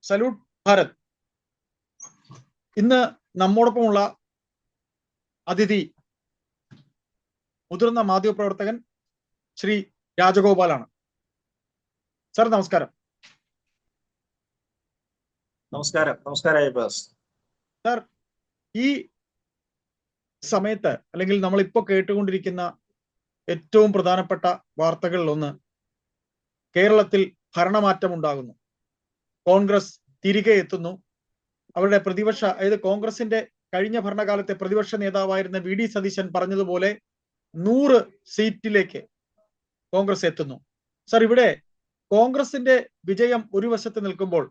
Salute Bharat. ഇന്ന് നമ്മോടൊപ്പമുള്ള അതിഥി മുതിർന്ന മാധ്യമപ്രവർത്തകൻ ശ്രീ രാജഗോപാലാണ്. സർ നമസ്കാരം. നമസ്കാരം. സർ, ഈ സമയത്ത് അല്ലെങ്കിൽ നമ്മളിപ്പോൾ കേട്ടുകൊണ്ടിരിക്കുന്ന ഏറ്റവും പ്രധാനപ്പെട്ട വാർത്തകളിലൊന്ന് കേരളത്തിൽ ഭരണമാറ്റം ഉണ്ടാകുന്നു. കോൺഗ്രസ് തിരികെ എത്തുന്നു. അവരുടെ പ്രതിപക്ഷ, അതായത് കോൺഗ്രസിന്റെ കഴിഞ്ഞ ഭരണകാലത്തെ പ്രതിപക്ഷ നേതാവായിരുന്ന വി.ഡി. സതീശൻ പറഞ്ഞതുപോലെ 100 സീറ്റിലേക്ക് കോൺഗ്രസ് എത്തുന്നു. സർ, ഇവിടെ കോൺഗ്രസിന്റെ വിജയം ഒരു വശത്ത് നിൽക്കുമ്പോൾ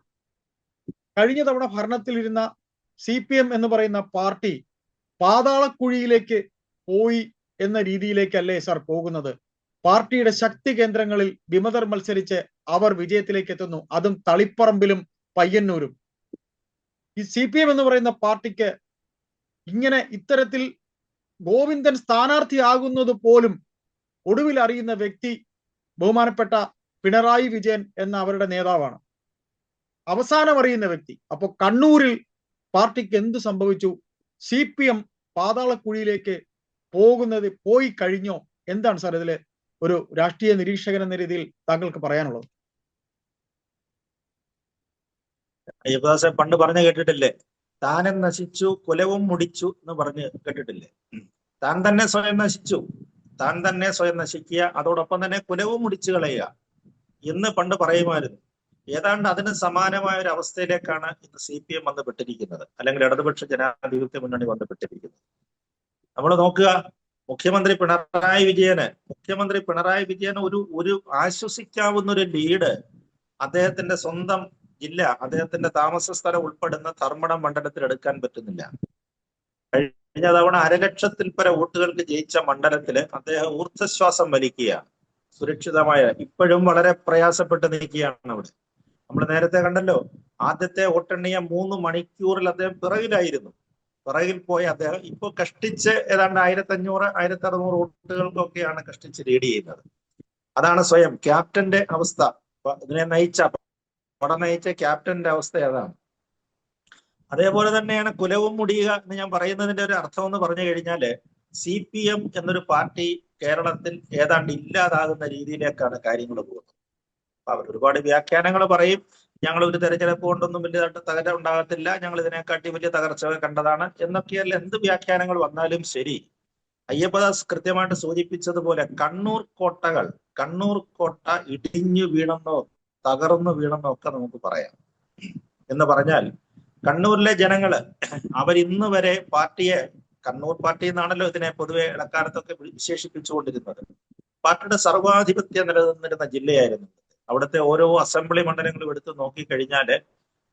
കഴിഞ്ഞ തവണ ഭരണത്തിലിരുന്ന CPM എന്ന് പറയുന്ന പാർട്ടി പാതാളക്കുഴിയിലേക്ക് പോയി എന്ന രീതിയിലേക്കല്ലേ സർ പോകുന്നത്? പാർട്ടിയുടെ ശക്തി കേന്ദ്രങ്ങളിൽ വിമതർ മത്സരിച്ച് അവർ വിജയത്തിലേക്ക് എത്തുന്നു, അതും തളിപ്പറമ്പിലും പയ്യന്നൂരും. ഈ CPM എന്ന് പറയുന്ന പാർട്ടിക്ക് ഇത്തരത്തിൽ ഗോവിന്ദൻ സ്ഥാനാർത്ഥിയാകുന്നത് പോലും ഒടുവിൽ അറിയുന്ന വ്യക്തി ബഹുമാനപ്പെട്ട പിണറായി വിജയൻ എന്ന അവരുടെ നേതാവാണ്, അവസാനം അറിയുന്ന വ്യക്തി. അപ്പൊ കണ്ണൂരിൽ പാർട്ടിക്ക് എന്ത് സംഭവിച്ചു? CPM പാതാളക്കുഴിയിലേക്ക് പോയി കഴിഞ്ഞോ? എന്താണ് സാർ ഇതില് ഒരു രാഷ്ട്രീയ നിരീക്ഷകൻ എന്ന രീതിയിൽ താങ്കൾക്ക് പറയാനുള്ളത്? അയ്യപ്പദാസൻ പണ്ട് പറഞ്ഞു കേട്ടിട്ടില്ലേ, താനും നശിച്ചു കുലവും മുടിച്ചു എന്ന് പറഞ്ഞ് കേട്ടിട്ടില്ലേ? താൻ തന്നെ സ്വയം നശിച്ചു, താൻ തന്നെ സ്വയം നശിക്കുക, അതോടൊപ്പം തന്നെ കുലവും മുടിച്ചു കളയുക എന്ന് പണ്ട് പറയുമായിരുന്നു. ഏതാണ്ട് അതിന് സമാനമായ ഒരു അവസ്ഥയിലേക്കാണ് ഇന്ന് CPM ബന്ധപ്പെട്ടിരിക്കുന്നത്, അല്ലെങ്കിൽ ഇടതുപക്ഷ ജനാധിപത്യ മുന്നണി ബന്ധപ്പെട്ടിരിക്കുന്നത്. നമ്മൾ നോക്കുക, മുഖ്യമന്ത്രി പിണറായി വിജയന് ഒരു ആശ്വസിക്കാവുന്ന ഒരു ലീഡ് അദ്ദേഹത്തിന്റെ സ്വന്തം ജില്ല, അദ്ദേഹത്തിന്റെ താമസ സ്ഥലം ഉൾപ്പെടുന്ന ധർമ്മടം മണ്ഡലത്തിൽ എടുക്കാൻ പറ്റുന്നില്ല. കഴിഞ്ഞ തവണ 1,00,000-ൽ പരം വോട്ടുകൾക്ക് ജയിച്ച മണ്ഡലത്തില് അദ്ദേഹം ഊർദ്ധശ്വാസം വലിക്കുക, സുരക്ഷിതമായ, ഇപ്പോഴും വളരെ പ്രയാസപ്പെട്ട് നിൽക്കുകയാണ് അവിടെ. നമ്മൾ നേരത്തെ കണ്ടല്ലോ, ആദ്യത്തെ വോട്ടെണ്ണിയ 3 മണിക്കൂറിൽ അദ്ദേഹം പിറകിൽ പോയ അദ്ദേഹം ഇപ്പൊ കഷ്ടിച്ച് ഏതാണ്ട് 1,500-1,600 വോട്ടുകൾക്കൊക്കെയാണ് കഷ്ടിച്ച് ലീഡ് ചെയ്യുന്നത്. അതാണ് സ്വയം ക്യാപ്റ്റന്റെ അവസ്ഥ. ഇതിനെ നയിച്ച ക്യാപ്റ്റന്റെ അവസ്ഥ അതാണ്. അതേപോലെ തന്നെയാണ് കുലവും മുടിയുക എന്ന് ഞാൻ പറയുന്നതിന്റെ ഒരു അർത്ഥം എന്ന് പറഞ്ഞു കഴിഞ്ഞാല്, CPM എന്നൊരു പാർട്ടി കേരളത്തിൽ ഏതാണ്ട് ഇല്ലാതാകുന്ന രീതിയിലേക്കാണ് കാര്യങ്ങൾ പോകുന്നത്. അവർ ഒരുപാട് വ്യാഖ്യാനങ്ങൾ പറയും. ഞങ്ങൾ ഒരു തെരഞ്ഞെടുപ്പ് കൊണ്ടൊന്നും വലിയതായിട്ട് തകരാൻ ഉണ്ടാകത്തില്ല, ഞങ്ങൾ ഇതിനെക്കാട്ടി വലിയ തകർച്ച കണ്ടതാണ് എന്നൊക്കെയല്ല. എന്ത് വ്യാഖ്യാനങ്ങൾ വന്നാലും ശരി, അയ്യപ്പദാസ് കൃത്യമായിട്ട് സൂചിപ്പിച്ചതുപോലെ കണ്ണൂർ കോട്ട ഇടിഞ്ഞു വീണെന്നോ തകർന്നു വീണെന്നോ ഒക്കെ നമുക്ക് പറയാം. എന്ന് പറഞ്ഞാൽ കണ്ണൂരിലെ ജനങ്ങള് അവരിന്ന് വരെ പാർട്ടിയെ, കണ്ണൂർ പാർട്ടി എന്നാണല്ലോ ഇതിനെ പൊതുവെ ഇടക്കാലത്തൊക്കെ വിശേഷിപ്പിച്ചുകൊണ്ടിരുന്നത്, പാർട്ടിയുടെ സർവാധിപത്യം നിലനിന്നിരുന്ന ജില്ലയായിരുന്നു. അവിടുത്തെ ഓരോ അസംബ്ലി മണ്ഡലങ്ങളും എടുത്ത് നോക്കിക്കഴിഞ്ഞാല്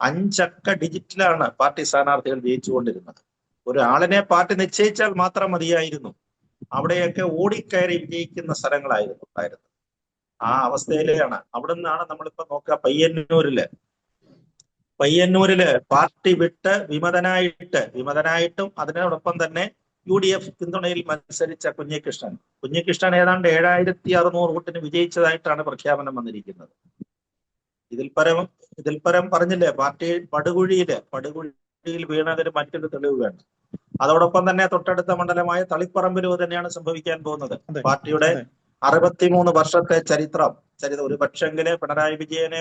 5 അക്ക ഡിജിറ്റിലാണ് പാർട്ടി സ്ഥാനാർത്ഥികൾ ജയിച്ചുകൊണ്ടിരുന്നത്. ഒരാളിനെ പാർട്ടി നിശ്ചയിച്ചാൽ മാത്രം മതിയായിരുന്നു, അവിടെയൊക്കെ ഓടിക്കയറി വിജയിക്കുന്ന സ്ഥലങ്ങളായിരുന്നു ഉണ്ടായിരുന്നത്. ആ അവസ്ഥയിലാണ്. അവിടെ നിന്നാണ് നമ്മളിപ്പോ നോക്കുക, പയ്യന്നൂരില് പാർട്ടി വിട്ട് വിമതനായിട്ടും അതിനോടൊപ്പം തന്നെ UDF പിന്തുണയിൽ മത്സരിച്ച കുഞ്ഞികൃഷ്ണൻ ഏതാണ്ട് 7,600 വോട്ടിന് വിജയിച്ചതായിട്ടാണ് പ്രഖ്യാപനം വന്നിരിക്കുന്നത്. ഇതിൽ പരം പറഞ്ഞില്ലേ, പാർട്ടി പടുകുഴിയിൽ വീണതിന് മറ്റൊരു തെളിവ് വേണം. അതോടൊപ്പം തന്നെ തൊട്ടടുത്ത മണ്ഡലമായ തളിപ്പറമ്പിലും തന്നെയാണ് സംഭവിക്കാൻ പോകുന്നത്. പാർട്ടിയുടെ 63 വർഷത്തെ ചരിത്രം ഒരു പക്ഷെങ്കില് പിണറായി വിജയനെ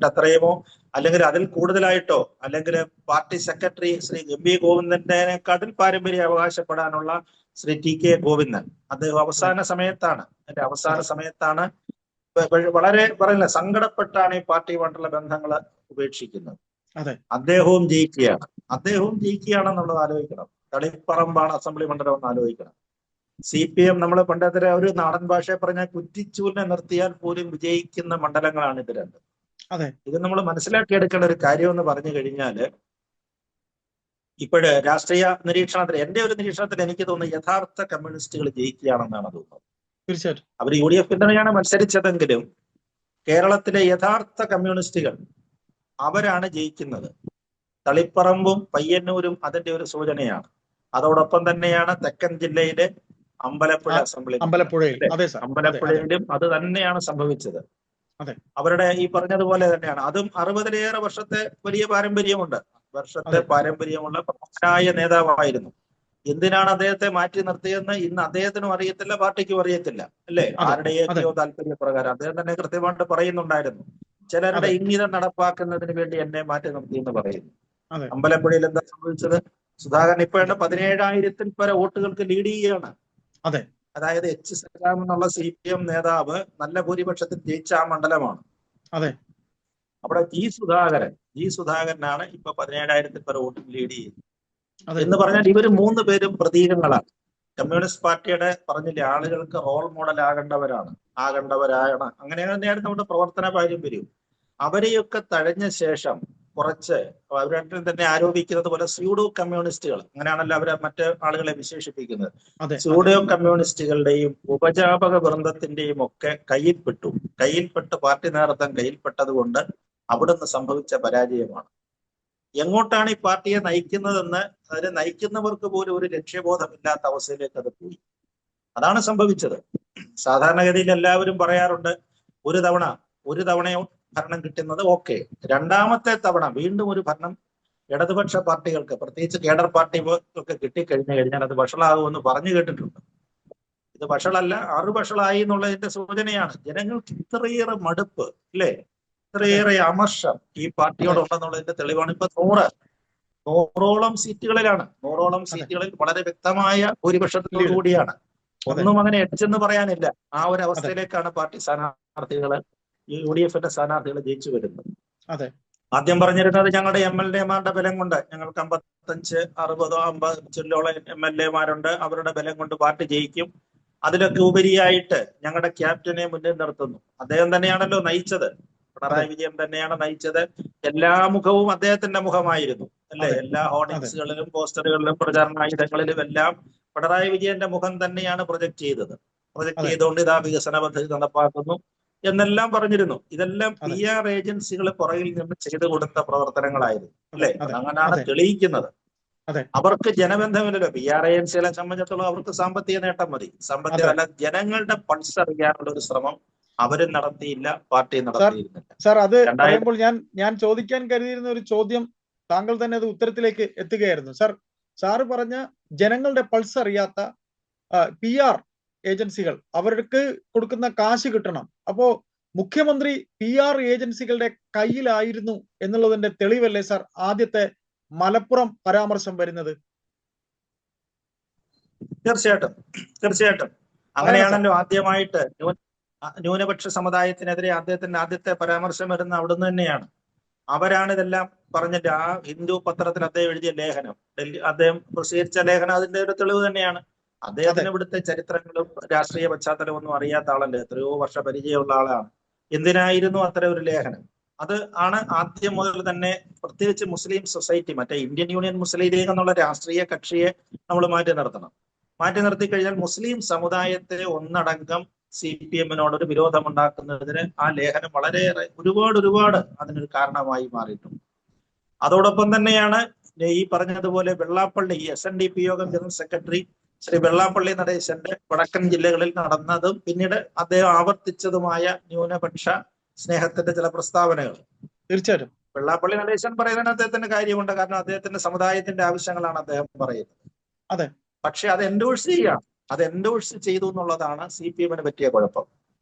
അത്രയുമോ അല്ലെങ്കിൽ അതിൽ കൂടുതലായിട്ടോ, അല്ലെങ്കിൽ പാർട്ടി സെക്രട്ടറി ശ്രീ MP ഗോവിന്ദന്റെക്കാട്ടിൽ പാരമ്പര്യം അവകാശപ്പെടാനുള്ള ശ്രീ TK ഗോവിന്ദൻ, അദ്ദേഹം അവസാന സമയത്താണ് വളരെ പറയുന്നത്, സങ്കടപ്പെട്ടാണ് ഈ പാർട്ടിയുമായിട്ടുള്ള ബന്ധങ്ങൾ ഉപേക്ഷിക്കുന്നത്. അദ്ദേഹവും ജയിക്കുകയാണെന്നുള്ളത് ആലോചിക്കണം. തളിപ്പറമ്പാണ് അസംബ്ലി മണ്ഡലം എന്ന് ആലോചിക്കണം. CPM നമ്മൾ പണ്ടത്തെ ഒരു നാടൻ ഭാഷയെ പറഞ്ഞാൽ കുറ്റിച്ചൂലിനെ നിർത്തിയാൽ പോലും വിജയിക്കുന്ന മണ്ഡലങ്ങളാണ് ഇത് രണ്ടും. ഇത് നമ്മൾ മനസ്സിലാക്കിയെടുക്കേണ്ട ഒരു കാര്യം എന്ന് പറഞ്ഞു കഴിഞ്ഞാല്, ഇപ്പോഴ് രാഷ്ട്രീയ നിരീക്ഷണത്തിൽ, എന്റെ ഒരു നിരീക്ഷണത്തിൽ എനിക്ക് തോന്നുന്നു യഥാർത്ഥ കമ്മ്യൂണിസ്റ്റുകൾ ജയിക്കുകയാണെന്നാണ് തോന്നുന്നത്. തീർച്ചയായിട്ടും അവർ UDF പിന്തുണയാണ് മത്സരിച്ചതെങ്കിലും കേരളത്തിലെ യഥാർത്ഥ കമ്മ്യൂണിസ്റ്റുകൾ അവരാണ് ജയിക്കുന്നത്. തളിപ്പറമ്പും പയ്യന്നൂരും അതിന്റെ ഒരു സൂചനയാണ്. അതോടൊപ്പം തന്നെയാണ് തെക്കൻ ജില്ലയിലെ അമ്പലപ്പുഴ അസംബ്ലിയിലും അത് തന്നെയാണ് സംഭവിച്ചത്. അതെ. അവരുടെ ഈ പറഞ്ഞതുപോലെ തന്നെയാണ്. അതും 60-ലേറെ വർഷത്തെ വലിയ പാരമ്പര്യമുണ്ട്. അതെ. പാരമ്പര്യമുള്ള പ്രമുഖനായ നേതാവായിരുന്നു. എന്തിനാണ് അദ്ദേഹത്തെ മാറ്റി നിർത്തിയെന്ന് ഇന്ന് അദ്ദേഹത്തിനും അറിയത്തില്ല, പാർട്ടിക്കും അറിയത്തില്ല, അല്ലേ? അതെ. അതെ. ആരുടെയൊക്കെയോ താല്പര്യപ്രകാരം അദ്ദേഹം തന്നെ കൃത്യമായിട്ട് പറയുന്നുണ്ടായിരുന്നു. ചിലരുടെ അതെ. ഇംഗിതം നടപ്പാക്കുന്നതിന് വേണ്ടി എന്നെ മാറ്റി നിർത്തി എന്ന് പറയുന്നു. അതെ. അമ്പലപ്പുഴയിൽ എന്താ സംഭവിച്ചത്? സുധാകരൻ ഇപ്പോഴും 17,000-ൽ പര വോട്ടുകൾക്ക് ലീഡ് ചെയ്യുകയാണ്. അതെ. അതായത് എച്ച് സലാം എന്നുള്ള CPM നേതാവ് നല്ല ഭൂരിപക്ഷത്തിൽ ജയിച്ച ആ മണ്ഡലമാണ്. അതെ. അവിടെ ജി സുധാകരനാണ് ഇപ്പൊ 17,000-ൽ പര വോട്ടിൽ ലീഡ് ചെയ്യുന്നത്. അതെ. എന്ന് പറഞ്ഞാൽ ഇവര് 3 പേരും പ്രതീകങ്ങളാണ്. കമ്മ്യൂണിസ്റ്റ് പാർട്ടിയുടെ പറഞ്ഞില്ലേ, ആളുകൾക്ക് റോൾ മോഡൽ ആകേണ്ടവരാണ്. അങ്ങനെ തന്നെയാണ് നമ്മുടെ പ്രവർത്തന പാരമ്പര്യം. അവരെയൊക്കെ തഴഞ്ഞ ശേഷം കുറച്ച് അവരുടെ തന്നെ ആരോപിക്കുന്നത് പോലെ സ്യൂഡോ കമ്മ്യൂണിസ്റ്റുകൾ, അങ്ങനെയാണല്ലോ അവരെ മറ്റ് ആളുകളെ വിശേഷിപ്പിക്കുന്നത്. അതെ. സ്യൂഡോ കമ്മ്യൂണിസ്റ്റുകളുടെയും ഉപജാപക വൃന്ദത്തിന്റെയും ഒക്കെ കയ്യിൽപ്പെട്ട് പാർട്ടി നേതൃത്വം കയ്യിൽപ്പെട്ടത് കൊണ്ട് അവിടുന്ന് സംഭവിച്ച പരാജയമാണ്. എങ്ങോട്ടാണ് ഈ പാർട്ടിയെ നയിക്കുന്നതെന്ന് അതിനെ നയിക്കുന്നവർക്ക് പോലും ഒരു ലക്ഷ്യബോധമില്ലാത്ത അവസ്ഥയിലേക്ക് അത് പോയി. അതാണ് സംഭവിച്ചത്. സാധാരണഗതിയിൽ എല്ലാവരും പറയാറുണ്ട്, ഒരു തവണയോ ഭരണം കിട്ടുന്നത് ഓക്കെ, രണ്ടാമത്തെ തവണ വീണ്ടും ഒരു ഭരണം ഇടതുപക്ഷ പാർട്ടികൾക്ക്, പ്രത്യേകിച്ച് കേഡർ പാർട്ടികൾക്ക് കിട്ടിക്കഴിഞ്ഞാൽ അത് വഷളാകുമെന്ന് പറഞ്ഞു കേട്ടിട്ടുണ്ട്. ഇത് വഷളല്ല, വഷളായി എന്നുള്ളതിന്റെ സൂചനയാണ്. ജനങ്ങൾക്ക് ഇത്രയേറെ മടുപ്പ്, അല്ലേ, ഇത്രയേറെ അമർഷം ഈ പാർട്ടിയോടുണ്ടെന്നുള്ളതിന്റെ തെളിവാണ്. ഇപ്പൊ 100ഓളം സീറ്റുകളിലാണ്, 100ഓളം സീറ്റുകളിൽ വളരെ വ്യക്തമായ ഭൂരിപക്ഷത്തോടു കൂടിയാണ്. ഒന്നും അങ്ങനെ എഡ്ജെന്ന് പറയാനില്ല. ആ ഒരു അവസ്ഥയിലേക്കാണ് പാർട്ടി സ്ഥാനാർത്ഥികള്, UDF-ന്റെ സ്ഥാനാർത്ഥികൾ ജയിച്ചു വരുന്നത്. ആദ്യം പറഞ്ഞിരുന്നത് ഞങ്ങളുടെ MLA-മാരുടെ ബലം കൊണ്ട്, ഞങ്ങൾക്ക് 55, 60, 50 MLA-മാരുണ്ട്, അവരുടെ ബലം കൊണ്ട് പാർട്ടി ജയിക്കും. അതിലൊക്കെ ഉപരിയായിട്ട് ഞങ്ങളുടെ ക്യാപ്റ്റനെ മുന്നിൽ നിർത്തുന്നു. അദ്ദേഹം തന്നെയാണല്ലോ നയിച്ചത്, പിണറായി വിജയൻ തന്നെയാണ് നയിച്ചത്. എല്ലാ മുഖവും അദ്ദേഹത്തിന്റെ മുഖമായിരുന്നു, അല്ലെ? എല്ലാ ഹോർഡിങ്സുകളിലും പോസ്റ്ററുകളിലും പ്രചാരണായുധങ്ങളിലും എല്ലാം പിണറായി വിജയന്റെ മുഖം തന്നെയാണ് പ്രൊജക്ട് ചെയ്തുകൊണ്ട് ഇതാ വികസന പദ്ധതി നടപ്പാക്കുന്നു എന്നെല്ലാം പറഞ്ഞിരുന്നു. ഇതെല്ലാം PR ഏജൻസികൾ പുറകിൽ നിന്ന് ചെയ്തു കൊടുത്ത പ്രവർത്തനങ്ങളായിരുന്നു, അല്ലെ? അങ്ങനെയാണ് തെളിയിക്കുന്നത്. അവർക്ക് ജനബന്ധമില്ലല്ലോ. PR ഏജൻസികളെ സംബന്ധിച്ചിടത്തോളം അവർക്ക് സാമ്പത്തിക നേട്ടം മതി. സാമ്പത്തികമല്ല, ജനങ്ങളുടെ പൾസ് അറിയാനുള്ള ഒരു ശ്രമം അവരും നടത്തിയില്ല, പാർട്ടി നടത്തിയിരുന്നില്ല. സാർ, അത് പറയുമ്പോൾ ഞാൻ ചോദിക്കാൻ കരുതിയിരുന്ന ഒരു ചോദ്യം താങ്കൾ തന്നെ അത് ഉത്തരത്തിലേക്ക് എത്തുകയായിരുന്നു. സാറ് പറഞ്ഞ ജനങ്ങളുടെ പൾസ് അറിയാത്ത PR ഏജൻസികൾ, അവർക്ക് കൊടുക്കുന്ന കാശ് കിട്ടണം. അപ്പോ മുഖ്യമന്ത്രി PR ഏജൻസികളുടെ കയ്യിലായിരുന്നു എന്നുള്ളതിന്റെ തെളിവല്ലേ സാർ ആദ്യത്തെ മലപ്പുറം പരാമർശം വരുന്നത്? തീർച്ചയായിട്ടും അങ്ങനെയാണല്ലോ ആദ്യമായിട്ട് ന്യൂനപക്ഷ സമുദായത്തിനെതിരെ അദ്ദേഹത്തിന്റെ ആദ്യത്തെ പരാമർശം വരുന്ന അവിടുന്ന് തന്നെയാണ്. അവരാണ് ഇതെല്ലാം പറഞ്ഞിട്ട് ആ ഹിന്ദു പത്രത്തിൽ അദ്ദേഹം എഴുതിയ ലേഖനം, അദ്ദേഹം പ്രസിദ്ധീകരിച്ച ലേഖനം അതിന്റെ ഒരു തെളിവ് തന്നെയാണ്. അദ്ദേഹത്തിന് ഇവിടുത്തെ ചരിത്രങ്ങളും രാഷ്ട്രീയ പശ്ചാത്തലവും ഒന്നും അറിയാത്ത ആളല്ലേ, എത്രയോ വർഷ പരിചയമുള്ള ആളാണ്. എന്തിനായിരുന്നു അത്തരം ഒരു ലേഖനം? അത് ആണ് ആദ്യം മുതൽ തന്നെ, പ്രത്യേകിച്ച് മുസ്ലിം സൊസൈറ്റി, മറ്റേ ഇന്ത്യൻ യൂണിയൻ മുസ്ലിം ലീഗ് എന്നുള്ള രാഷ്ട്രീയ കക്ഷിയെ നമ്മൾ മാറ്റി നിർത്തണം. മാറ്റി നിർത്തി കഴിഞ്ഞാൽ മുസ്ലിം സമുദായത്തെ ഒന്നടങ്കം CPM-നോടൊരു വിരോധമുണ്ടാക്കുന്നതിന് ആ ലേഖനം വളരെയേറെ ഒരുപാട് അതിനൊരു കാരണമായി മാറിയിട്ടുണ്ട്. അതോടൊപ്പം തന്നെയാണ് ഈ പറഞ്ഞതുപോലെ വെള്ളാപ്പള്ളി SNDP യോഗം ജനറൽ സെക്രട്ടറി ശ്രീ വെള്ളാപ്പള്ളി നടേശന്റെ വടക്കൻ ജില്ലകളിൽ നടന്നതും പിന്നീട് അദ്ദേഹം ആവർത്തിച്ചതുമായ ന്യൂനപക്ഷ സ്നേഹത്തിന്റെ ചില പ്രസ്താവനകൾ. തീർച്ചയായിട്ടും വെള്ളാപ്പള്ളി നടേശൻ പറയുന്നതിന് അദ്ദേഹത്തിന്റെ കാര്യമുണ്ട്, കാരണം അദ്ദേഹത്തിന്റെ സമുദായത്തിന്റെ ആവശ്യങ്ങളാണ് അദ്ദേഹം പറയുന്നത്. പക്ഷെ അത് എൻഡോഴ്സ് ചെയ്തു എന്നുള്ളതാണ് CPM-ന് പറ്റിയ കുഴപ്പം.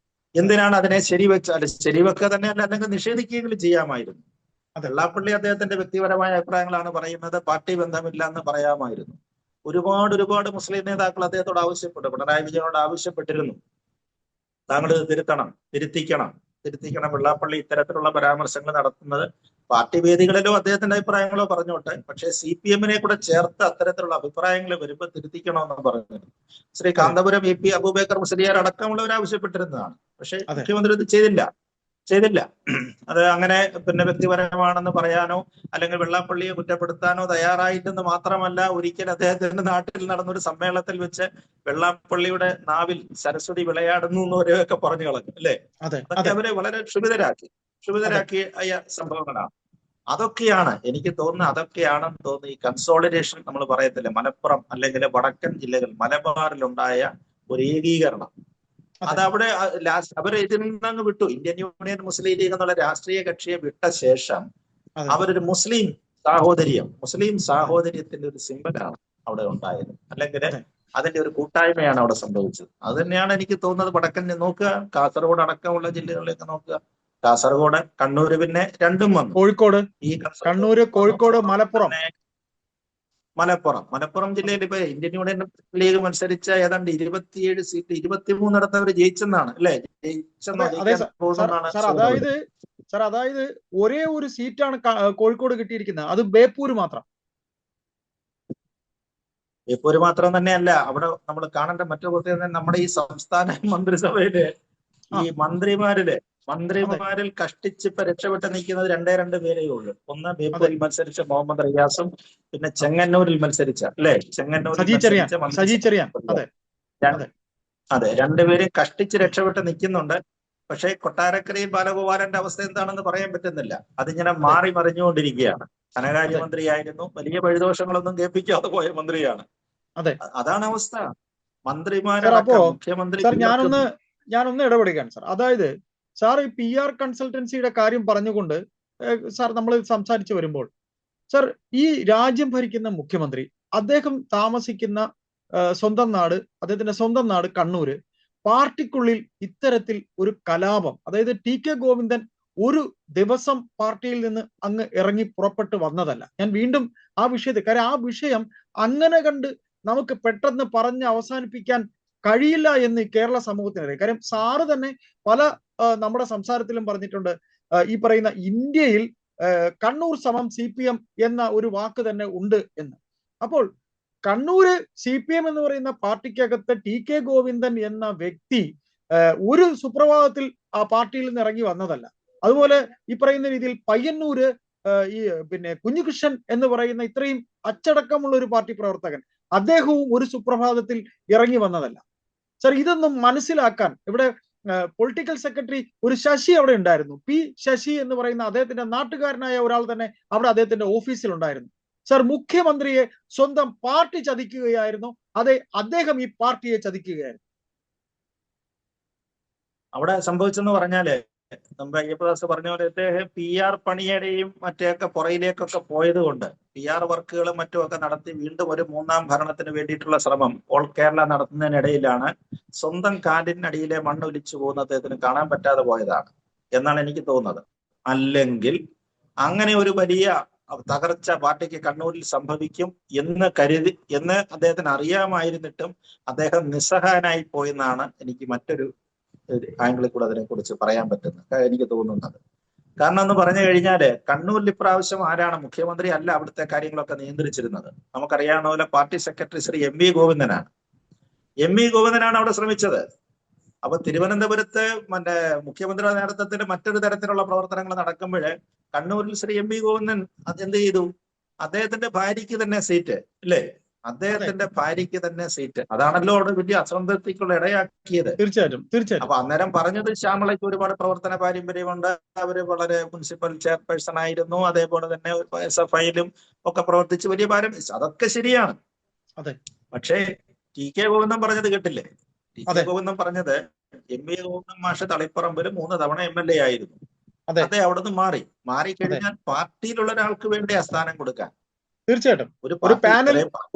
എന്തിനാണ് അതിനെ ശരിവെക്കുക തന്നെയല്ല, അല്ലെങ്കിൽ നിഷേധിക്കുകയെങ്കിലും ചെയ്യാമായിരുന്നു. വെള്ളാപ്പള്ളി അദ്ദേഹത്തിന്റെ വ്യക്തിപരമായ അഭിപ്രായങ്ങളാണ് പറയുന്നത്, പാർട്ടി ബന്ധമില്ല എന്ന് പറയാമായിരുന്നു. ഒരുപാട് മുസ്ലിം നേതാക്കൾ അദ്ദേഹത്തോട് ആവശ്യപ്പെട്ടു, പിണറായി വിജയനോട് ആവശ്യപ്പെട്ടിരുന്നു, താങ്കൾ ഇത് തിരുത്തിക്കണം. വെള്ളാപ്പള്ളി ഇത്തരത്തിലുള്ള പരാമർശങ്ങൾ നടത്തുന്നത് പാർട്ടി വേദികളിലോ അദ്ദേഹത്തിന്റെ അഭിപ്രായങ്ങളോ പറഞ്ഞോട്ടെ, പക്ഷേ CPM-നെ കൂടെ ചേർത്ത് അത്തരത്തിലുള്ള അഭിപ്രായങ്ങൾ വരുമ്പോൾ തിരുത്തിക്കണമെന്ന് പറഞ്ഞിരുന്നു. ശ്രീ കാന്തപുരം EP അബൂബക്കർ മുസ്ലിയാർ അടക്കമുള്ളവർ ആവശ്യപ്പെട്ടിരുന്നതാണ്. പക്ഷെ മുഖ്യമന്ത്രി ഇത് ചെയ്തില്ല. അത് അങ്ങനെ പിന്നെ വ്യക്തിപരമാണെന്ന് പറയാനോ അല്ലെങ്കിൽ വെള്ളാപ്പള്ളിയെ കുറ്റപ്പെടുത്താനോ തയ്യാറായിട്ടെന്ന് മാത്രമല്ല, ഒരിക്കൽ അദ്ദേഹത്തിന്റെ നാട്ടിൽ നടന്നൊരു സമ്മേളനത്തിൽ വെച്ച് വെള്ളാപ്പള്ളിയുടെ നാവിൽ സരസ്വതി വിളയാടുന്നു എന്നവരെയൊക്കെ പറഞ്ഞു കളഞ്ഞു, അല്ലെ? അതൊക്കെ അവരെ വളരെ ക്ഷുഭിതരാക്കിയ സംഭവങ്ങളാണ്. അതൊക്കെയാണ് എനിക്ക് തോന്നുന്നത് ഈ കൺസോളിഡേഷൻ നമ്മൾ പറയത്തില്ല, മലപ്പുറം അല്ലെങ്കിൽ വടക്കൻ ജില്ലകൾ മലബാറിലുണ്ടായ ഒരു ഏകീകരണം, അത് അവിടെ അവർ ഇതിൽ നിന്നങ്ങ് വിട്ടു. ഇന്ത്യൻ യൂണിയൻ മുസ്ലിം ലീഗ് എന്നുള്ള രാഷ്ട്രീയ കക്ഷിയെ വിട്ട ശേഷം അവരൊരു മുസ്ലിം സാഹോദര്യത്തിന്റെ ഒരു സിംബലാണ് അവിടെ ഉണ്ടായത്. അല്ലെങ്കിൽ അതിന്റെ ഒരു കൂട്ടായ്മയാണ് അവിടെ സംഭവിച്ചത്. അത് തന്നെയാണ് എനിക്ക് തോന്നുന്നത്. വടക്കൻ നോക്കുക, കാസർഗോഡ് അടക്കമുള്ള ജില്ലകളിലേക്ക് നോക്കുക. കാസർഗോഡ്, കണ്ണൂര്, പിന്നെ രണ്ടും വന്നു. കോഴിക്കോട്, കണ്ണൂര്, കോഴിക്കോട്, മലപ്പുറം ജില്ലയിൽ ഇപ്പൊ ഇന്ത്യൻ യൂണിയൻ ലീഗ് മത്സരിച്ച ഏതാണ്ട് 27 സീറ്റ് 23 അവർ ജയിച്ചെന്നാണ് അല്ലെ? അതായത് ഒരേ ഒരു സീറ്റാണ് കോഴിക്കോട് കിട്ടിയിരിക്കുന്നത്. അത് ബേപ്പൂര് മാത്രം. ബേപ്പൂര് മാത്രം തന്നെയല്ല, അവിടെ നമ്മൾ കാണേണ്ട മറ്റൊരു പ്രത്യേകത, നമ്മുടെ ഈ സംസ്ഥാന മന്ത്രിസഭയില് ഈ മന്ത്രിമാരിൽ കഷ്ടിച്ചിപ്പോ രക്ഷപ്പെട്ട് നിൽക്കുന്നത് 2 പേരേ ഉള്ളൂ. ഒന്ന് ബേപ്പൂരിൽ മത്സരിച്ച മുഹമ്മദ് റിയാസും, പിന്നെ ചെങ്ങന്നൂരിൽ മത്സരിച്ച അതെ, 2 പേരും കഷ്ടിച്ച് രക്ഷപ്പെട്ട് നിൽക്കുന്നുണ്ട്. പക്ഷേ കൊട്ടാരക്കരയിൽ ബാലഗോപാലന്റെ അവസ്ഥ എന്താണെന്ന് പറയാൻ പറ്റുന്നില്ല. അതിങ്ങനെ മാറി മറിഞ്ഞുകൊണ്ടിരിക്കുകയാണ്. ധനകാര്യമന്ത്രിയായിരുന്നു, വലിയ പഴുദോഷങ്ങളൊന്നും കേൾപ്പിക്കാതെ പോയ മന്ത്രിയാണ്. അതാണ് അവസ്ഥ. മന്ത്രിമാരടക്കം മുഖ്യമന്ത്രി. ഞാനൊന്ന് ഇടപെടുകയാണ് സാർ. അതായത് സാർ ഈ PR കൺസൾട്ടൻസിയുടെ കാര്യം പറഞ്ഞുകൊണ്ട് സാർ നമ്മൾ സംസാരിച്ചു വരുമ്പോൾ, സാർ ഈ രാജ്യം ഭരിക്കുന്ന മുഖ്യമന്ത്രി, അദ്ദേഹം താമസിക്കുന്ന അദ്ദേഹത്തിന്റെ സ്വന്തം നാട് കണ്ണൂര്, പാർട്ടിക്കുള്ളിൽ ഇത്തരത്തിൽ ഒരു കലാപം, അതായത് TK ഗോവിന്ദൻ ഒരു ദിവസം പാർട്ടിയിൽ നിന്ന് അങ്ങ് ഇറങ്ങി പുറപ്പെട്ടു വന്നതല്ല. ഞാൻ വീണ്ടും ആ വിഷയത്തിൽ, കാര്യം ആ വിഷയം അങ്ങനെ കണ്ട് നമുക്ക് പെട്ടെന്ന് പറഞ്ഞ് അവസാനിപ്പിക്കാൻ കഴിയില്ല എന്ന് കേരള സമൂഹത്തിനറിയാം. കാര്യം സാറ് തന്നെ പല നമ്മുടെ സംസാരത്തിലും പറഞ്ഞിട്ടുണ്ട്, ഈ പറയുന്ന ഇന്ത്യയിൽ കണ്ണൂർ സമം CPM എന്ന ഒരു വാക്ക് തന്നെ ഉണ്ട് എന്ന്. അപ്പോൾ കണ്ണൂര് CPM എന്ന് പറയുന്ന പാർട്ടിക്കകത്ത് TK ഗോവിന്ദൻ എന്ന വ്യക്തി ഒരു സുപ്രഭാതത്തിൽ ആ പാർട്ടിയിൽ നിന്ന് ഇറങ്ങി വന്നതല്ല. അതുപോലെ ഈ പറയുന്ന രീതിയിൽ പയ്യന്നൂര് ഈ പിന്നെ കുഞ്ഞികൃഷ്ണൻ എന്ന് പറയുന്ന ഇത്രയും അച്ചടക്കമുള്ള ഒരു പാർട്ടി പ്രവർത്തകൻ, അദ്ദേഹവും ഒരു സുപ്രഭാതത്തിൽ ഇറങ്ങി വന്നതല്ല. സർ, ഇതൊന്നും മനസ്സിലാക്കാൻ ഇവിടെ പൊളിറ്റിക്കൽ സെക്രട്ടറി ഒരു ശശി അവിടെ ഉണ്ടായിരുന്നു. P ശശി എന്ന് പറയുന്ന അദ്ദേഹത്തിന്റെ നാട്ടുകാരനായ ഒരാൾ തന്നെ അവിടെ അദ്ദേഹത്തിന്റെ ഓഫീസിൽ ഉണ്ടായിരുന്നു. സർ, മുഖ്യമന്ത്രിയെ സ്വന്തം പാർട്ടി ചതിക്കുകയായിരുന്നു. അതെ, അദ്ദേഹം ഈ പാർട്ടിയെ ചതിക്കുകയായിരുന്നു. അവിടെ സംഭവിച്ചെന്ന് പറഞ്ഞാല് നമ്മുടെ അയ്യപ്പദാസ് പറഞ്ഞ പോലെ അദ്ദേഹം PR പണിയുടെയും മറ്റേയൊക്കെ പുറയിലേക്കൊക്കെ പോയത് കൊണ്ട് PR വർക്കുകളും മറ്റുമൊക്കെ നടത്തി വീണ്ടും ഒരു 3ാം ഭരണത്തിന് വേണ്ടിയിട്ടുള്ള ശ്രമം ഓൾ കേരള നടത്തുന്നതിനിടയിലാണ് സ്വന്തം കാലിനടിയിലെ മണ്ണൊലിച്ചു പോകുന്ന അദ്ദേഹത്തിന് കാണാൻ പറ്റാതെ പോയതാണ് എന്നാണ് എനിക്ക് തോന്നുന്നത്. അല്ലെങ്കിൽ അങ്ങനെ ഒരു വലിയ തകർച്ച പാർട്ടിക്ക് കണ്ണൂരിൽ സംഭവിക്കും എന്ന് അദ്ദേഹത്തിന് അറിയാമായിരുന്നിട്ടും അദ്ദേഹം നിസ്സഹായനായി പോയെന്നാണ് എനിക്ക് മറ്റൊരു ആംഗിളിൽ കൂടെ അതിനെക്കുറിച്ച് പറയാൻ പറ്റുന്നത്, എനിക്ക് തോന്നുന്നത്. കാരണം എന്ന് പറഞ്ഞു കഴിഞ്ഞാല് കണ്ണൂരിൽ ഇപ്രാവശ്യം ആരാണ് മുഖ്യമന്ത്രി അല്ല അവിടുത്തെ കാര്യങ്ങളൊക്കെ നിയന്ത്രിച്ചിരുന്നത്. നമുക്കറിയാവുന്ന പോലെ party secretary Shri MV ഗോവിന്ദനാണ്. MV ഗോവിന്ദനാണ് അവിടെ ശ്രമിച്ചത്. അപ്പൊ തിരുവനന്തപുരത്ത് മുഖ്യമന്ത്രിയുടെ നേതൃത്വത്തിൽ മറ്റൊരു തരത്തിലുള്ള പ്രവർത്തനങ്ങൾ നടക്കുമ്പോൾ കണ്ണൂരിൽ ശ്രീ MV ഗോവിന്ദൻ എന്ത് ചെയ്തു? അദ്ദേഹത്തിന്റെ ഭാര്യയ്ക്ക് തന്നെ സീറ്റ്, അല്ലേ? അദ്ദേഹത്തിന്റെ ഭാര്യയ്ക്ക് തന്നെ സീറ്റ്. അതാണല്ലോ അവിടെ വലിയ അസംതൃപ്തിക്കുള്ള ഇടയാക്കിയത്. തീർച്ചയായിട്ടും. അപ്പൊ അന്നേരം പറഞ്ഞത് ശ്യാമളയ്ക്ക് ഒരുപാട് പ്രവർത്തന പാരമ്പര്യമുണ്ട്, അവര് വളരെ മുനിസിപ്പൽ ചെയർപേഴ്സൺ ആയിരുന്നു, അതേപോലെ തന്നെ SFIയിലും ഒക്കെ പ്രവർത്തിച്ച് വലിയ പാരമ്പര്യം, അതൊക്കെ ശരിയാണ്. പക്ഷേ TK ഗോവിന്ദൻ പറഞ്ഞത് കേട്ടില്ലേ? TK ഗോവിന്ദൻ പറഞ്ഞത് MV ഗോവിന്ദൻ മാഷ് തളിപ്പറമ്പിൽ 3 തവണ MLA ആയിരുന്നു. അതെ, അവിടെ നിന്ന് മാറിക്കഴിഞ്ഞാൽ പാർട്ടിയിലുള്ള ഒരാൾക്ക് വേണ്ടി ആ സ്ഥാനം കൊടുക്കാൻ. തീർച്ചയായിട്ടും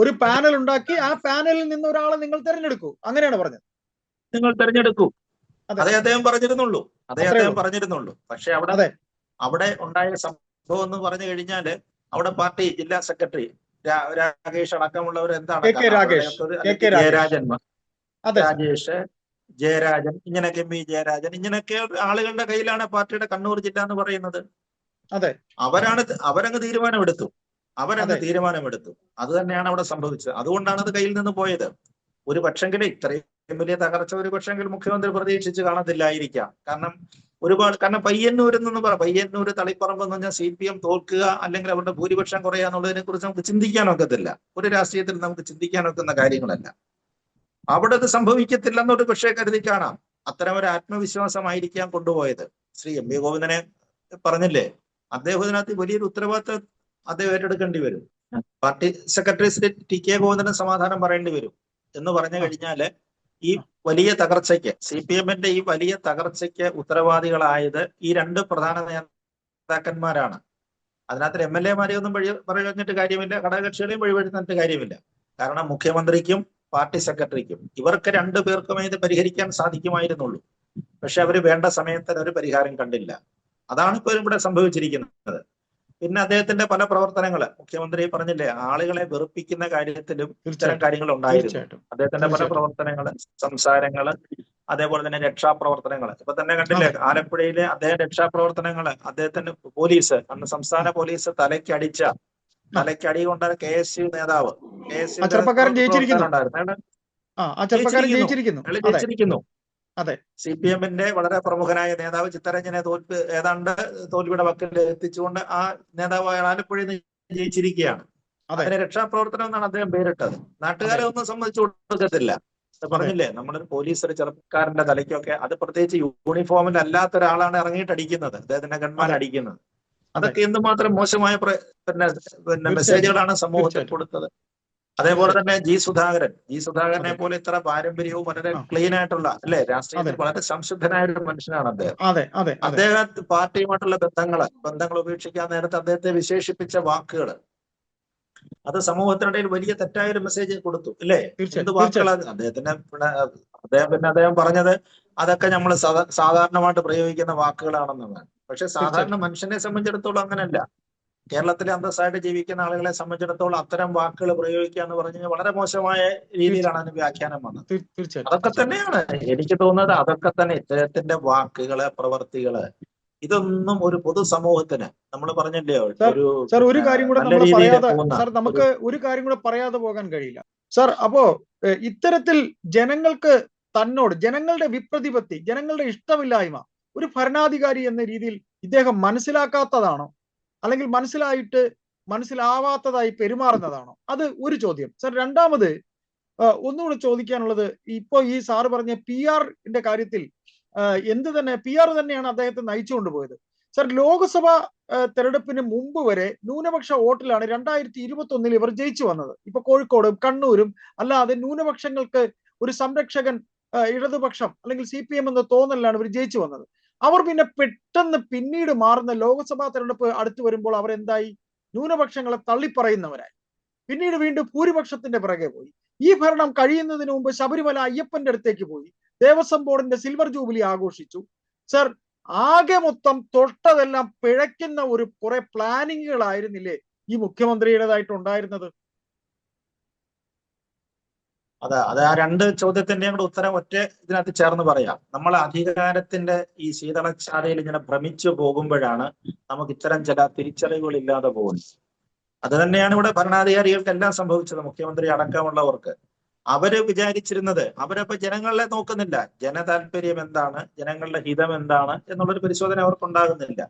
ഒരു പാനൽ ഉണ്ടാക്കി ആ പാനലിൽ നിന്ന് ഒരാളെ നിങ്ങൾ തെരഞ്ഞെടുക്കൂ, അങ്ങനെയാണ് പറഞ്ഞത്. നിങ്ങൾ തെരഞ്ഞെടുക്കൂ, അതേ അദ്ദേഹം പറഞ്ഞിരുന്നുള്ളൂ. പക്ഷെ അവിടെ ഉണ്ടായ സംഭവം എന്ന് പറഞ്ഞു കഴിഞ്ഞാല് അവിടെ പാർട്ടി ജില്ലാ സെക്രട്ടറി രാകേഷ് അടക്കമുള്ളവർ എന്താണ് ജയരാജൻ ഇങ്ങനെയൊക്കെ MV ജയരാജൻ ഇങ്ങനെയൊക്കെ ആളുകളുടെ കയ്യിലാണ് പാർട്ടിയുടെ കണ്ണൂർ ജില്ല എന്ന് പറയുന്നത്. അവരങ്ങ് തീരുമാനമെടുത്തു. അത് തന്നെയാണ് അവിടെ സംഭവിച്ചത്. അതുകൊണ്ടാണ് അത് കയ്യിൽ നിന്ന് പോയത്. ഒരു പക്ഷെങ്കിൽ ഇത്രയും വലിയ തകർച്ച ഒരു പക്ഷെങ്കിൽ മുഖ്യമന്ത്രി പ്രതീക്ഷിച്ച് കാണത്തില്ലായിരിക്കാം. കാരണം പയ്യന്നൂര് തളിപ്പറമ്പ് എന്ന് പറഞ്ഞാൽ CPM തോൽക്കുക അല്ലെങ്കിൽ അവരുടെ ഭൂരിപക്ഷം കുറയുക എന്നുള്ളതിനെ കുറിച്ച് നമുക്ക് ചിന്തിക്കാൻ ഒക്കത്തില്ല. ഒരു രാഷ്ട്രീയത്തിൽ നമുക്ക് ചിന്തിക്കാൻ ഒക്കുന്ന കാര്യങ്ങളല്ല. അവിടെ അത് സംഭവിക്കത്തില്ലെന്നൊരു പക്ഷേ കരുതി കാണാം. അത്തരം ഒരു ആത്മവിശ്വാസമായിരിക്കാം കൊണ്ടുപോയത്. ശ്രീ MV ഗോവിന്ദനെ പറഞ്ഞില്ലേ, അദ്ദേഹത്തിനകത്ത് വലിയൊരു ഉത്തരവാദിത്വം അദ്ദേഹം ഏറ്റെടുക്കേണ്ടി വരും. Party secretary Shri TK Govindan സമാധാനം പറയേണ്ടി വരും എന്ന് പറഞ്ഞു കഴിഞ്ഞാല് ഈ വലിയ തകർച്ചയ്ക്ക് CPM-ന്റെ ഈ വലിയ തകർച്ചയ്ക്ക് ഉത്തരവാദികളായത് ഈ രണ്ട് പ്രധാന നേതാക്കന്മാരാണ്. അതിനകത്ത് MLA-മാരെ ഒന്നും പറഞ്ഞിട്ട് കാര്യമില്ല, ഘടകകക്ഷികളെയും വഴിവഴുന്നിട്ട് കാര്യമില്ല. കാരണം മുഖ്യമന്ത്രിക്കും പാർട്ടി സെക്രട്ടറിക്കും ഇവർക്ക് രണ്ടുപേർക്കുമേ ഇത് പരിഹരിക്കാൻ സാധിക്കുമായിരുന്നുള്ളൂ. പക്ഷെ അവര് വേണ്ട സമയത്തിന് ഒരു പരിഹാരം കണ്ടില്ല. അതാണ് ഇപ്പോൾ ഇവിടെ സംഭവിച്ചിരിക്കുന്നത്. പിന്നെ അദ്ദേഹത്തിന്റെ പല പ്രവർത്തനങ്ങള്, മുഖ്യമന്ത്രി പറഞ്ഞില്ലേ, ആളുകളെ വെറുപ്പിക്കുന്ന കാര്യത്തിലും ഇത്തരം കാര്യങ്ങൾ ഉണ്ടായിരുന്നു. അദ്ദേഹത്തിന്റെ പല പ്രവർത്തനങ്ങള്, സംസാരങ്ങള്, അതേപോലെ തന്നെ രക്ഷാപ്രവർത്തനങ്ങള്. ഇപ്പൊ തന്നെ കണ്ടില്ലേ ആലപ്പുഴയിലെ അദ്ദേഹം രക്ഷാപ്രവർത്തനങ്ങള്, അദ്ദേഹത്തിന്റെ പോലീസ്, അന്ന് സംസ്ഥാന പോലീസ് തലയ്ക്കടി കൊണ്ട KSU നേതാവ്, ജയിച്ചിരിക്കുന്നു. CPM-ന്റെ വളരെ പ്രമുഖനായ നേതാവ് ചിത്തരഞ്ജനെ ഏതാണ്ട് തോൽവിയുടെ വക്കിൽ എത്തിച്ചുകൊണ്ട് ആ നേതാവ് ആലപ്പുഴയിൽ നിന്ന് ജയിച്ചിരിക്കുകയാണ്. അതിന് രക്ഷാപ്രവർത്തനം എന്നാണ് അദ്ദേഹം പേരിട്ടത്. നാട്ടുകാരെ ഒന്നും സമ്മതിച്ചു കൊടുക്കത്തില്ല. പറഞ്ഞില്ലേ, നമ്മളൊരു പോലീസ് ഒരു ചെറുപ്പക്കാരന്റെ തലയ്ക്കൊക്കെ, അത് പ്രത്യേകിച്ച് യൂണിഫോമിൽ അല്ലാത്ത ഒരാളാണ് ഇറങ്ങിയിട്ട് അടിക്കുന്നത്, അദ്ദേഹത്തിന്റെ ഗൺമാൻ അടിക്കുന്നത്. അതൊക്കെ എന്തുമാത്രം മോശമായ പിന്നെ മെസ്സേജുകളാണ് സമൂഹത്തിൽ കൊടുത്തത്. അതേപോലെ തന്നെ സുധാകരനെ പോലെ ഇത്ര പാരമ്പര്യവും വളരെ ക്ലീൻ ആയിട്ടുള്ള, അല്ലെ, രാഷ്ട്രീയത്തിൽ വളരെ സംശുദ്ധനായ ഒരു മനുഷ്യനാണ് അദ്ദേഹം. അദ്ദേഹം പാർട്ടിയുമായിട്ടുള്ള ബന്ധങ്ങൾ ഉപേക്ഷിക്കാൻ നേരത്തെ അദ്ദേഹത്തെ വിശേഷിപ്പിച്ച വാക്കുകൾ, അത് സമൂഹത്തിനിടയിൽ വലിയ തെറ്റായ ഒരു മെസ്സേജ് കൊടുത്തു, അല്ലേ? എന്ത് വാക്കുകളാണ് അദ്ദേഹം പറഞ്ഞത്? അതൊക്കെ നമ്മൾ സാധാരണമായിട്ട് പ്രയോഗിക്കുന്ന വാക്കുകളാണെന്നാണ്. പക്ഷെ സാധാരണ മനുഷ്യനെ സംബന്ധിച്ചിടത്തോളം അങ്ങനെയല്ല. കേരളത്തിലെ അന്തസ്സായിട്ട് ജീവിക്കുന്ന ആളുകളെ സംബന്ധിച്ചിടത്തോളം അത്തരം വാക്കുകൾ പ്രയോഗിക്കുക എന്ന് പറഞ്ഞു കഴിഞ്ഞാൽ വളരെ മോശമായ രീതിയിലാണ് അതിന് വ്യാഖ്യാനം വന്നത്. അതൊക്കെ തന്നെയാണ് എനിക്ക് തോന്നുന്നത്. അതൊക്കെ തന്നെ ഇദ്ദേഹത്തിന്റെ വാക്കുകള്, പ്രവർത്തികള്, ഇതൊന്നും ഒരു പൊതുസമൂഹത്തിന്, നമ്മൾ പറഞ്ഞില്ലേ, ഒരു കാര്യം കൂടെ നമുക്ക് ഒരു കാര്യം കൂടെ പറയാതെ പോകാൻ കഴിയില്ല സാർ. അപ്പോ ഇത്തരത്തിൽ ജനങ്ങൾക്ക് തന്നോട് ജനങ്ങളുടെ വിപ്രതിപത്തി, ജനങ്ങളുടെ ഇഷ്ടമില്ലായ്മ ഒരു ഭരണാധികാരി എന്ന രീതിയിൽ ഇദ്ദേഹം മനസ്സിലാക്കാത്തതാണോ, അല്ലെങ്കിൽ മനസ്സിലാവാത്തതായി പെരുമാറുന്നതാണോ? അത് ഒരു ചോദ്യം സാർ. രണ്ടാമത് ഒന്നുകൂടെ ചോദിക്കാനുള്ളത്, ഇപ്പോ ഈ സാറ് പറഞ്ഞ PR-ന്റെ കാര്യത്തിൽ എന്ത് തന്നെ PR തന്നെയാണ് അദ്ദേഹത്തെ നയിച്ചുകൊണ്ടുപോയത് സാർ. ലോക്സഭ തെരഞ്ഞെടുപ്പിന് മുമ്പ് വരെ ന്യൂനപക്ഷ വോട്ടിലാണ് 2021 ഇവർ ജയിച്ചു വന്നത്. ഇപ്പൊ കോഴിക്കോടും കണ്ണൂരും അല്ലാതെ ന്യൂനപക്ഷങ്ങൾക്ക് ഒരു സംരക്ഷകൻ ഇടതുപക്ഷം അല്ലെങ്കിൽ CPM എന്ന തോന്നലാണ് ഇവർ ജയിച്ചു വന്നത്. അവർ പിന്നെ പെട്ടെന്ന് പിന്നീട് മാറുന്ന ലോക്സഭാ തെരഞ്ഞെടുപ്പ് അടുത്ത് വരുമ്പോൾ അവരെന്തായി? ന്യൂനപക്ഷങ്ങളെ തള്ളിപ്പറയുന്നവരായി. പിന്നീട് വീണ്ടും ഭൂരിപക്ഷത്തിന്റെ പിറകെ പോയി. ഈ ഭരണം കഴിയുന്നതിന് മുമ്പ് ശബരിമല അയ്യപ്പന്റെ അടുത്തേക്ക് പോയി. ദേവസ്വം ബോർഡിന്റെ സിൽവർ ജൂബിലി ആഘോഷിച്ചു. സർ, ആകെ മൊത്തം തൊട്ടതെല്ലാം പിഴയ്ക്കുന്ന ഒരു കുറെ പ്ലാനിങ്ങുകളായിരുന്നില്ലേ ഈ മുഖ്യമന്ത്രിയുടേതായിട്ടുണ്ടായിരുന്നത്? അത് ആ രണ്ട് ചോദ്യത്തിന്റെയും കൂടെ ഉത്തരം ഒറ്റ ഇതിനകത്ത് ചേർന്ന് പറയാം. നമ്മൾ അധികാരത്തിന്റെ ഈ ശീതളച്ചാലയിൽ ഇങ്ങനെ ഭ്രമിച്ചു പോകുമ്പോഴാണ് നമുക്ക് ഇത്തരം ചില തിരിച്ചറിവുകൾ ഇല്ലാതെ പോകുന്നത്. അത് തന്നെയാണ് ഇവിടെ ഭരണാധികാരികൾക്കെല്ലാം സംഭവിച്ചത്, മുഖ്യമന്ത്രി അടക്കമുള്ളവർക്ക്. അവര് വിചാരിച്ചിരുന്നത്, അവരപ്പോ ജനങ്ങളെ നോക്കുന്നില്ല, ജനതാല്പര്യം എന്താണ്, ജനങ്ങളുടെ ഹിതം എന്താണ് എന്നുള്ളൊരു പരിശോധന അവർക്കുണ്ടാകുന്നില്ല.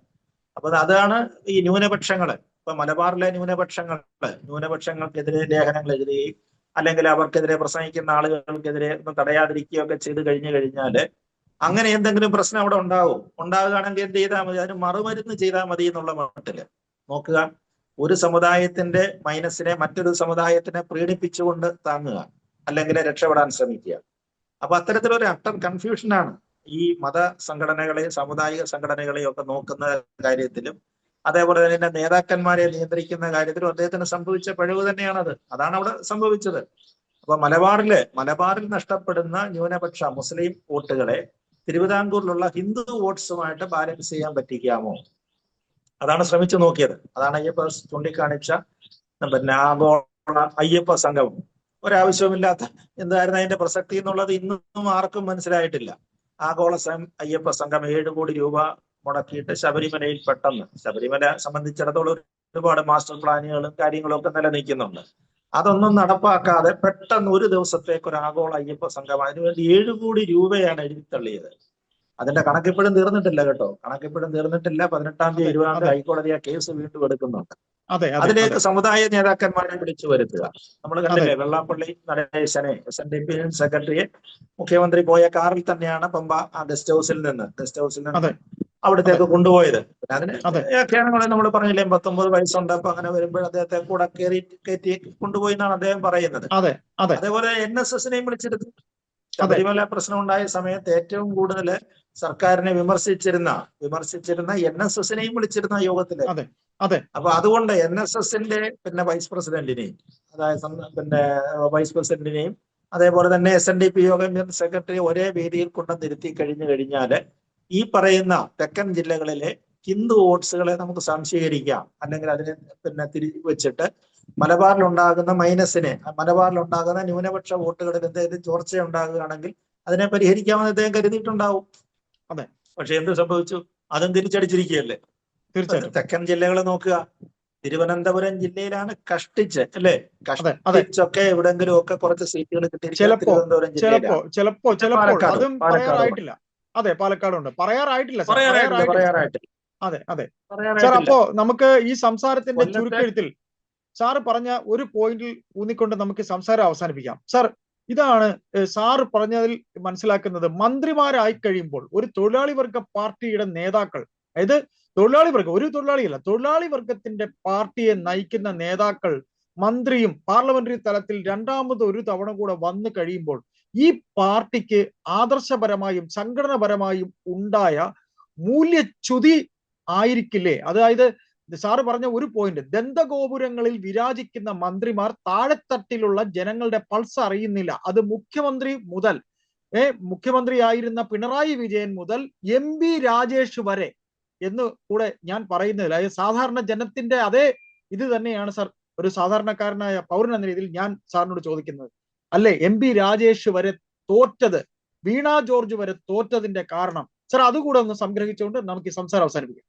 അപ്പൊ അതാണ് ഈ ന്യൂനപക്ഷങ്ങള്. ഇപ്പൊ മലബാറിലെ ന്യൂനപക്ഷങ്ങൾക്കെതിരെ ലേഖനങ്ങൾ എഴുതുകയും അല്ലെങ്കിൽ അവർക്കെതിരെ പ്രസംഗിക്കുന്ന ആളുകൾക്കെതിരെ തടയാതിരിക്കുകയൊക്കെ ചെയ്തു കഴിഞ്ഞാല് അങ്ങനെ എന്തെങ്കിലും പ്രശ്നം അവിടെ ഉണ്ടാവുകയാണെങ്കിൽ എന്ത് ചെയ്താൽ മതി? അതിന് മറുമരുന്ന് ചെയ്താൽ മതി എന്നുള്ള മട്ടില് നോക്കുക. ഒരു സമുദായത്തിന്റെ മൈനസിനെ മറ്റൊരു സമുദായത്തിനെ പ്രീണിപ്പിച്ചുകൊണ്ട് താങ്ങുക, അല്ലെങ്കിൽ രക്ഷപ്പെടാൻ ശ്രമിക്കുക. അപ്പൊ അത്തരത്തിലൊരു അട്ടർ കൺഫ്യൂഷനാണ് ഈ മത സംഘടനകളെയും സാമുദായിക സംഘടനകളെയും ഒക്കെ നോക്കുന്ന കാര്യത്തിലും അതേപോലെ തന്നെ നേതാക്കന്മാരെ നിയന്ത്രിക്കുന്ന കാര്യത്തിലും അദ്ദേഹത്തിന് സംഭവിച്ച പിഴവ് തന്നെയാണത്. അതാണ് അവിടെ സംഭവിച്ചത്. അപ്പൊ മലബാറിൽ നഷ്ടപ്പെടുന്ന ന്യൂനപക്ഷ മുസ്ലിം വോട്ടുകളെ തിരുവിതാംകൂറിലുള്ള ഹിന്ദു വോട്ട്സുമായിട്ട് ബാലൻസ് ചെയ്യാൻ പറ്റിക്കാമോ? അതാണ് ശ്രമിച്ചു നോക്കിയത്. അതാണ് അയ്യപ്പ ചൂണ്ടിക്കാണിച്ച ആഗോള അയ്യപ്പ സംഗമം. ഒരാവശ്യവുമില്ലാത്ത എന്തായിരുന്നു അതിന്റെ പ്രസക്തി എന്നുള്ളത് ഇന്നും ആർക്കും മനസ്സിലായിട്ടില്ല. ആഗോള അയ്യപ്പ സംഘം 7 കോടി രൂപ മുടക്കിയിട്ട് ശബരിമലയിൽ ശബരിമല സംബന്ധിച്ചിടത്തോളം ഒരുപാട് മാസ്റ്റർ പ്ലാനുകളും കാര്യങ്ങളും ഒക്കെ നിലനിൽക്കുന്നുണ്ട്. അതൊന്നും നടപ്പാക്കാതെ പെട്ടെന്ന് ഒരു ദിവസത്തേക്ക് ഒരു ആഗോള അയ്യപ്പ സംഘം, അതിനുവേണ്ടി 7 കോടി രൂപയാണ് എഴുതിത്തള്ളിയത്. അതിന്റെ കണക്കിപ്പോഴും തീർന്നിട്ടില്ല കേട്ടോ, കണക്കിപ്പോഴും തീർന്നിട്ടില്ല. 18-ാം തീയതി 20-ാം തീയതി ഹൈക്കോടതി ആ കേസ് വീണ്ടും എടുക്കുന്നുണ്ട്. അതിലേക്ക് സമുദായ നേതാക്കന്മാരെ വിളിച്ചു വരുത്തുക. നമ്മൾ കണ്ടില്ലേ, വെള്ളാപ്പള്ളി നടേശനെ SNDP സെക്രട്ടറിയെ മുഖ്യമന്ത്രി പോയ കാറിൽ തന്നെയാണ് പമ്പ ആ ഗസ്റ്റ് ഹൗസിൽ നിന്ന് അവിടത്തേക്ക് കൊണ്ടുപോയത്. അതിന് വ്യാഖ്യാനങ്ങളെ നമ്മൾ പറഞ്ഞില്ലേ, 19 വയസ്സുണ്ട്, അപ്പൊ അങ്ങനെ വരുമ്പോൾ അദ്ദേഹത്തെ കൂടെ കയറ്റി കൊണ്ടുപോയി എന്നാണ് അദ്ദേഹം പറയുന്നത്. അതേപോലെ NSS-നെയും വിളിച്ചെടുത്തു. ശബരിമല പ്രശ്നം ഉണ്ടായ സമയത്ത് ഏറ്റവും കൂടുതൽ സർക്കാരിനെ വിമർശിച്ചിരുന്ന NSSനെയും വിളിച്ചിരുന്ന യോഗത്തില്. അപ്പൊ അതുകൊണ്ട് NSSന്റെ പിന്നെ വൈസ് പ്രസിഡന്റിനെയും, അതായത് പിന്നെ വൈസ് പ്രസിഡന്റിനെയും അതേപോലെ തന്നെ SNDP യോഗം സെക്രട്ടറി ഒരേ വേദിയിൽ കൊണ്ടുവന്നിരുത്തി കഴിഞ്ഞാല് ഈ പറയുന്ന തെക്കൻ ജില്ലകളിലെ ഹിന്ദു വോട്ട്സുകളെ നമുക്ക് സംശീകരിക്കാം, അല്ലെങ്കിൽ അതിനെ പിന്നെ തിരിച്ചു വെച്ചിട്ട് മലബാറിലുണ്ടാകുന്ന മലബാറിലുണ്ടാകുന്ന ന്യൂനപക്ഷ വോട്ടുകളിൽ എന്തെങ്കിലും ചോർച്ച ഉണ്ടാകുകയാണെങ്കിൽ അതിനെ പരിഹരിക്കാമെന്ന് അദ്ദേഹം കരുതിയിട്ടുണ്ടാവും. പക്ഷെ എന്ത് സംഭവിച്ചു? അതും തിരിച്ചടിച്ചിരിക്കുകയല്ലേ. തെക്കൻ ജില്ലകൾ നോക്കുക, തിരുവനന്തപുരം ജില്ലയിലാണ് കഷ്ടിച്ച് അല്ലെ, കഷ്ടിച്ചൊക്കെ എവിടെങ്കിലും ഒക്കെ കുറച്ച് സീറ്റുകൾ കിട്ടിയിരിക്കുന്നത് തിരുവനന്തപുരം ജില്ലയിലാണ്. പാലക്കാടുണ്ട്, പറയാറായിട്ടില്ല. അപ്പോ നമുക്ക് ഈ സംസാരത്തിന്റെ ചുരുക്കെഴുത്തിൽ സാറ് പറഞ്ഞ ഒരു പോയിന്റിൽ ഊന്നിക്കൊണ്ട് നമുക്ക് സംസാരം അവസാനിപ്പിക്കാം. സാർ, ഇതാണ് സാറ് പറഞ്ഞതിൽ മനസ്സിലാക്കുന്നത്. മന്ത്രിമാരായി കഴിയുമ്പോൾ ഒരു തൊഴിലാളി വർഗ പാർട്ടിയുടെ നേതാക്കൾ, അതായത് തൊഴിലാളി വർഗത്തിന്റെ പാർട്ടിയെ നയിക്കുന്ന നേതാക്കൾ മന്ത്രിയും പാർലമെന്ററി തലത്തിൽ രണ്ടാമത് ഒരു തവണ കൂടെ വന്നു കഴിയുമ്പോൾ ഈ പാർട്ടിക്ക് ആദർശപരമായും സംഘടനാപരമായും ഉണ്ടായ മൂല്യച്യുതി ആയിരിക്കില്ലേ? അതായത് സാറ് പറഞ്ഞ ഒരു പോയിന്റ്, ദന്തഗോപുരങ്ങളിൽ വിരാജിക്കുന്ന മന്ത്രിമാർ താഴെത്തട്ടിലുള്ള ജനങ്ങളുടെ പൾസ് അറിയുന്നില്ല. അത് മുഖ്യമന്ത്രിയായിരുന്ന പിണറായി വിജയൻ മുതൽ MP രാജേഷ് വരെ എന്ന് കൂടെ ഞാൻ പറയുന്നതിൽ, അതായത് സാധാരണ ജനത്തിന്റെ അതേ ഇത് തന്നെയാണ് സാർ ഒരു സാധാരണക്കാരനായ പൗരൻ എന്ന രീതിയിൽ ഞാൻ സാറിനോട് ചോദിക്കുന്നത്. അല്ലെ, MP രാജേഷ് വരെ തോറ്റത്, വീണ ജോർജ് വരെ തോറ്റതിന്റെ കാരണം സാർ അതുകൂടെ ഒന്ന് സംഗ്രഹിച്ചുകൊണ്ട് നമുക്ക് ഈ സംസാരം അവസാനിപ്പിക്കാം.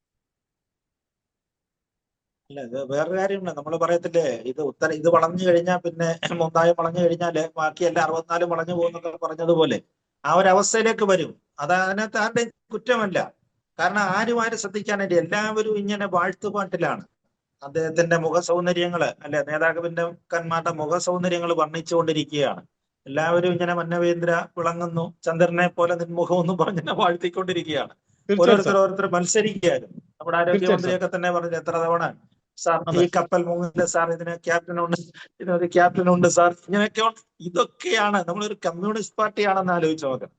അല്ല, ഇത് വേറൊരു കാര്യമുണ്ട്. നമ്മൾ പറയത്തില്ലേ, ഇത് വളഞ്ഞു കഴിഞ്ഞാൽ പിന്നെ മൊത്തായി വളഞ്ഞു കഴിഞ്ഞാല് ബാക്കിയെല്ലാം 64 വളഞ്ഞു പോകുന്നൊക്കെ പറഞ്ഞതുപോലെ ആ ഒരു അവസ്ഥയിലേക്ക് വരും. അതിനകത്ത് ആരുടെയും കുറ്റമല്ല. കാരണം ആരും ശ്രദ്ധിക്കാനായിട്ട് എല്ലാവരും ഇങ്ങനെ വാഴ്ത്തുപാട്ടിലാണ് അദ്ദേഹത്തിന്റെ മുഖ സൗന്ദര്യങ്ങള്, അല്ലെ നേതാക്കന്മാരുടെ മുഖ സൗന്ദര്യങ്ങൾ വർണ്ണിച്ചുകൊണ്ടിരിക്കുകയാണ്. എല്ലാവരും ഇങ്ങനെ മന്നവേന്ദ്ര വിളങ്ങുന്നു, ചന്ദ്രനെ പോലെ നിൻമുഖം എന്നും പറഞ്ഞിങ്ങനെ വാഴ്ത്തിക്കൊണ്ടിരിക്കുകയാണ്. ഓരോരുത്തർ മത്സരിക്കുകയായിരുന്നു. നമ്മുടെ ആരോഗ്യമന്ത്രിയൊക്കെ തന്നെ പറഞ്ഞു എത്ര തവണ, സാർ ഈ കപ്പൽ മുങ്ങില്ല സാർ, ഇതിന് ക്യാപ്റ്റനുണ്ട് സാർ, ഇങ്ങനെയൊക്കെ. ഇതൊക്കെയാണ് നമ്മളൊരു കമ്മ്യൂണിസ്റ്റ് പാർട്ടിയാണെന്ന് ആലോചിച്ച് നോക്കണം.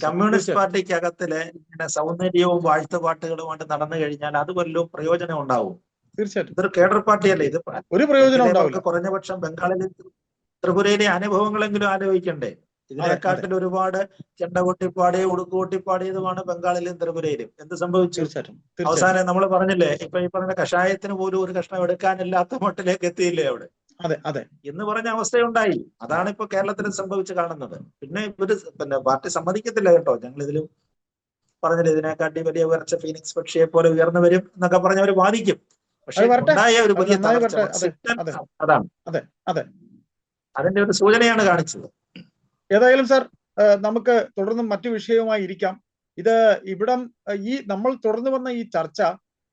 കമ്മ്യൂണിസ്റ്റ് പാർട്ടിക്കകത്തില് ഇങ്ങനെ സൗന്ദര്യവും വാഴ്ത്തുപാട്ടുകളുമായിട്ട് നടന്നു കഴിഞ്ഞാൽ അത് വല്ലതും പ്രയോജനം ഉണ്ടാവും? ഇതൊരു കേഡർ പാർട്ടിയല്ലേ. ഇത് ഒരു പ്രയോജനം ഉണ്ടാവില്ല. കുറഞ്ഞ പക്ഷം ബംഗാളിലെ ത്രിപുരയിലെ അനുഭവങ്ങളെങ്കിലും ആലോചിക്കണ്ടേ? ഇതിനെക്കാട്ടിൽ ഒരുപാട് ചെണ്ട കൊട്ടിപ്പാടി ഉടുക്കുകൊട്ടിപ്പാടിയതുമാണ് ബംഗാളിലും ത്രിപുരയിലും. എന്ത് സംഭവിച്ചു? അവസാനം നമ്മൾ പറഞ്ഞില്ലേ, ഇപ്പൊ ഈ പറഞ്ഞ കഷായത്തിന് പോലും ഒരു കഷ്ണം എടുക്കാനില്ലാത്ത മട്ടിലേക്ക് എത്തിയില്ലേ അവിടെ എന്ന് പറഞ്ഞ അവസ്ഥയുണ്ടായി. അതാണ് ഇപ്പൊ കേരളത്തിൽ സംഭവിച്ച് കാണുന്നത്. പിന്നെ പാർട്ടി സമ്മതിക്കത്തില്ല കേട്ടോ. ഞങ്ങൾ ഇതിലും പറഞ്ഞില്ല, ഇതിനെക്കാട്ടി വലിയ ഉയർച്ച ഫീനിക്സ് പക്ഷിയെ പോലെ ഉയർന്നു വരും എന്നൊക്കെ പറഞ്ഞവർ വാദിക്കും. പക്ഷെ ഉണ്ടായ ഒരു വലിയ അതാണ് അതിന്റെ ഒരു സൂചനയാണ് കാണിച്ചത്. ഏതായാലും സാർ, നമുക്ക് തുടർന്നും മറ്റു വിഷയവുമായി ഇരിക്കാം. നമ്മൾ തുടർന്ന് വന്ന ഈ ചർച്ച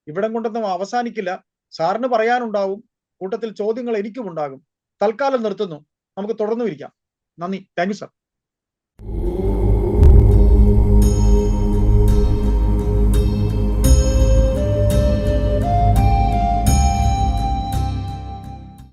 ഇവിടം കൊണ്ടൊന്നും അവസാനിക്കില്ല. സാറിന് പറയാനുണ്ടാവും, കൂട്ടത്തിൽ ചോദ്യങ്ങൾ എനിക്കും ഉണ്ടാകും. തൽക്കാലം നിർത്തുന്നു. നമുക്ക് തുടർന്നും ഇരിക്കാം. നന്ദി. Thank you sir.